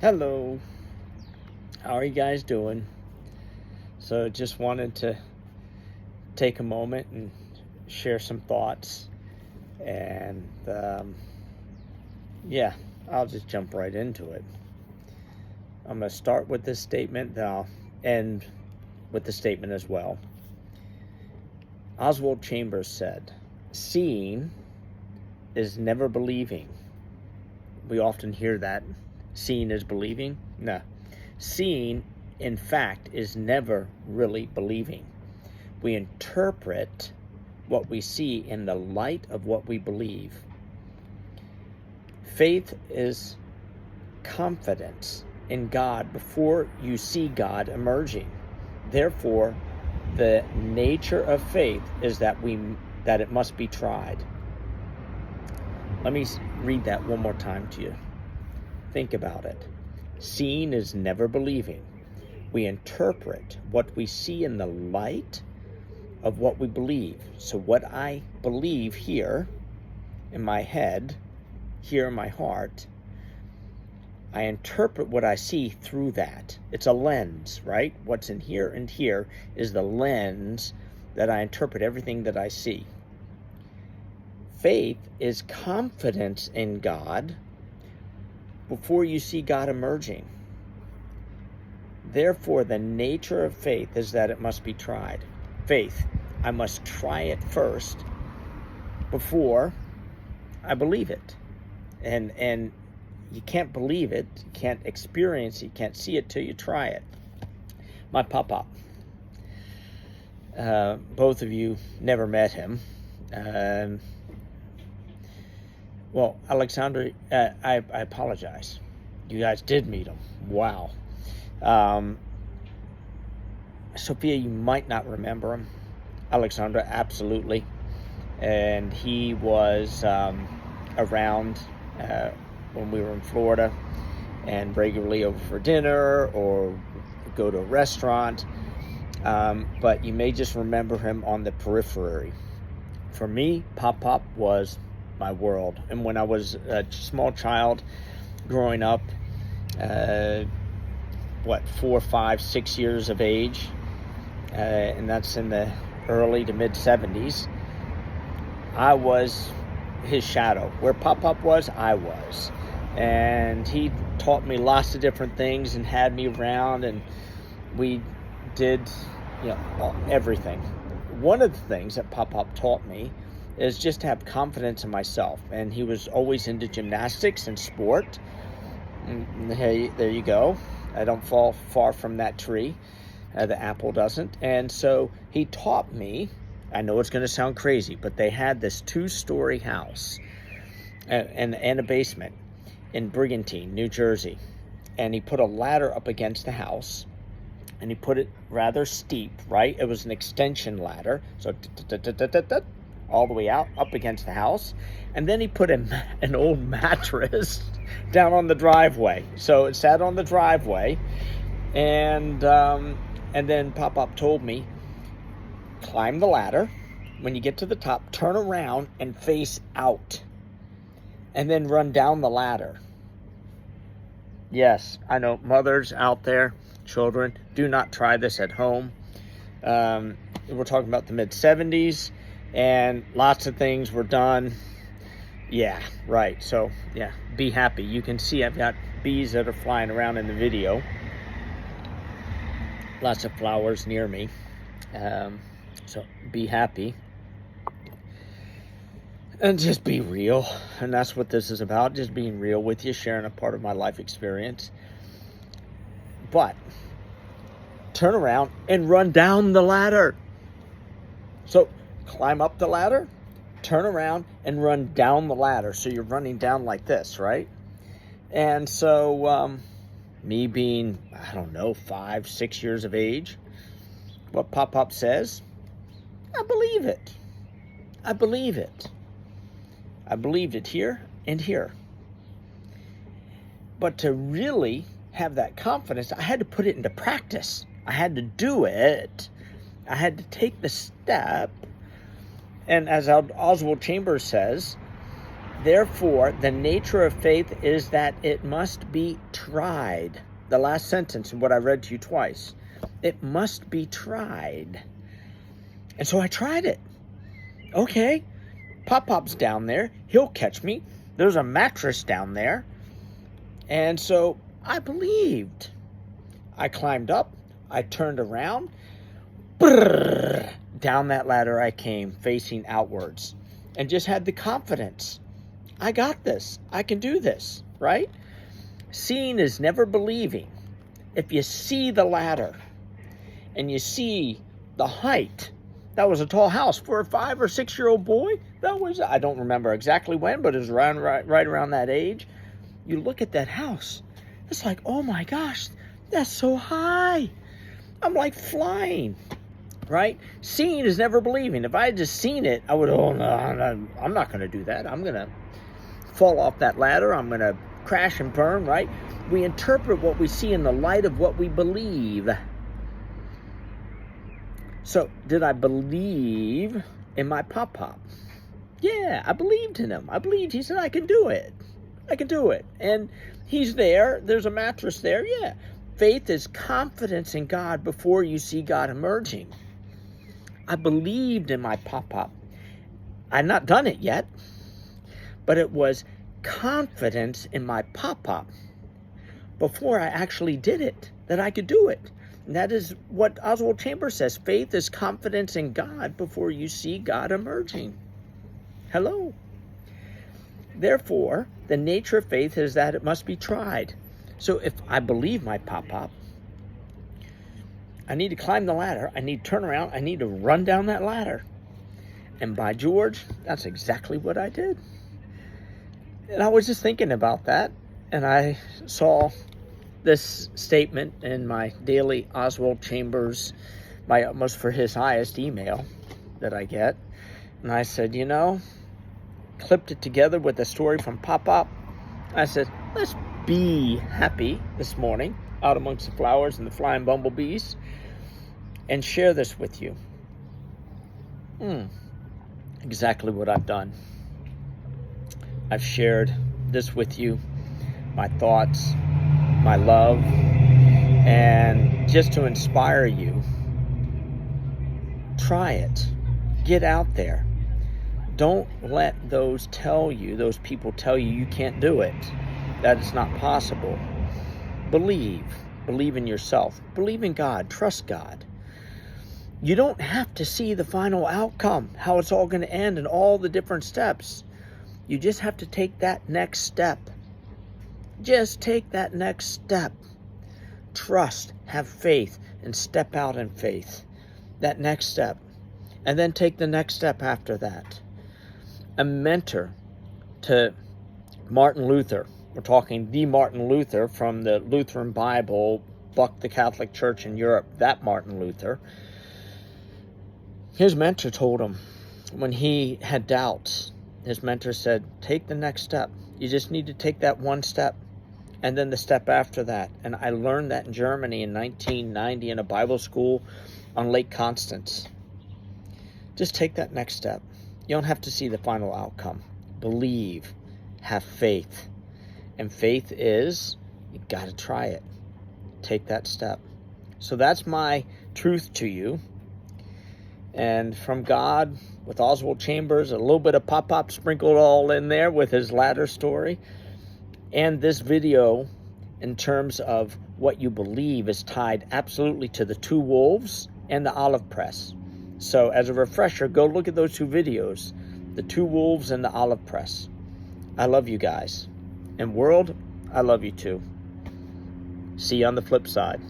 Hello, how are you guys doing? So just wanted to take a moment and share some thoughts. And yeah, I'll just jump right into it. I'm going to start with this statement, then I'll end with the statement as well. Oswald Chambers said, "Seeing is never believing." We often hear that. Seeing is believing. No. Seeing, in fact, is never really believing. We interpret what we see in the light of what we believe. Faith is confidence in God before you see God emerging. Therefore, the nature of faith is that it must be tried. Let me read that one more time to you. Think about it. Seeing is never believing. We interpret what we see in the light of what we believe. So what I believe here in my head, here in my heart, I interpret what I see through that. It's a lens, right? What's in here and here is the lens that I interpret everything that I see. Faith is confidence in God before you see God emerging. Therefore, the nature of faith is that it must be tried. Faith, I must try it first before I believe it. And you can't believe it, you can't experience it, you can't see it till you try it. My pop-up. Both of you never met him. Well, Alexander, I apologize. You guys did meet him. Wow. Sophia, you might not remember him. Alexandra, absolutely. And he was around when we were in Florida and regularly over for dinner or go to a restaurant. But you may just remember him on the periphery. For me, Pop was my world. And when I was a small child growing up, 4, 5, 6 years of age, and that's in the early to mid 70s, I was his shadow. Where Pop was, I was. And he taught me lots of different things and had me around, and we did everything. One of the things that Pop taught me is just to have confidence in myself. And he was always into gymnastics and sport. And hey, there you go. I don't fall far from that tree. The apple doesn't. And so he taught me, I know it's going to sound crazy, but they had this 2-story house and a basement in Brigantine, New Jersey. And he put a ladder up against the house. And he put it rather steep, right? It was an extension ladder. So all the way out, up against the house. And then he put an old mattress down on the driveway. So it sat on the driveway. And then Pop told me, climb the ladder. When you get to the top, turn around and face out. And then run down the ladder. Yes, I know mothers out there, children, do not try this at home. We're talking about the mid-70s. And lots of things were done. Yeah, right. So, yeah, be happy. You can see I've got bees that are flying around in the video. Lots of flowers near me. So, be happy. And just be real. And that's what this is about. Just being real with you, sharing a part of my life experience. But, turn around and run down the ladder. So, climb up the ladder, turn around, and run down the ladder. So you're running down like this, right? And so me being, 5, 6 years of age, what Pop says, I believe it. I believe it. I believed it here and here. But to really have that confidence, I had to put it into practice. I had to do it. I had to take the step. And as Oswald Chambers says, Therefore, the nature of faith is that it must be tried. The last sentence in what I read to you twice. It must be tried. And so I tried it. Okay, Pop-Pop's down there. He'll catch me. There's a mattress down there. And so I believed. I climbed up. I turned around. Brrr, down that ladder I came, facing outwards. And just had the confidence. I got this. I can do this, right? Seeing is never believing. If you see the ladder and you see the height, that was a tall house for a 5 or 6 year old boy. That was, I don't remember exactly when, but it was right around that age. You look at that house. It's like, oh my gosh, that's so high. I'm like flying, right? Seeing is never believing. If I had just seen it, I would, oh no, I'm not going to do that. I'm going to fall off that ladder. I'm going to crash and burn, right? We interpret what we see in the light of what we believe. So, did I believe in my Pop-Pop? Yeah, I believed in him. I believed he said, I can do it. I can do it. And he's there. There's a mattress there. Yeah. Faith is confidence in God before you see God emerging. I believed in my Pop-Pop. I've not done it yet, but it was confidence in my Pop-Pop before I actually did it, that I could do it. And that is what Oswald Chambers says. Faith is confidence in God before you see God emerging. Hello. Therefore, the nature of faith is that it must be tried. So if I believe my Pop-Pop, I need to climb the ladder. I need to turn around. I need to run down that ladder. And by George, that's exactly what I did. And I was just thinking about that. And I saw this statement in my daily Oswald Chambers, my utmost for his highest email that I get. And I said, you know, clipped it together with a story from Pop-Pop. I said, let's be happy this morning out amongst the flowers and the flying bumblebees and share this with you. Exactly what I've done. I've shared this with you, my thoughts, my love, and just to inspire you, try it. Get out there. Don't let those people tell you you can't do it, that it's not possible. Believe in yourself. Believe in God. Trust God. You don't have to see the final outcome, how it's all going to end and all the different steps. You just have to take that next step. Just take that next step. Trust, have faith, and step out in faith. That next step. And then take the next step after that. A mentor to Martin Luther. We're talking the Martin Luther from the Lutheran Bible, Buck the Catholic Church in Europe, that Martin Luther. His mentor told him when he had doubts, his mentor said, take the next step. You just need to take that one step and then the step after that. And I learned that in Germany in 1990 in a Bible school on Lake Constance. Just take that next step. You don't have to see the final outcome. Believe. Have faith. And faith is, you got to try it. Take that step. So that's my truth to you. And from God, with Oswald Chambers, a little bit of Pop-Pop sprinkled all in there with his ladder story. And this video, in terms of what you believe, is tied absolutely to the two wolves and the olive press. So as a refresher, go look at those two videos, the two wolves and the olive press. I love you guys. And world, I love you too. See you on the flip side.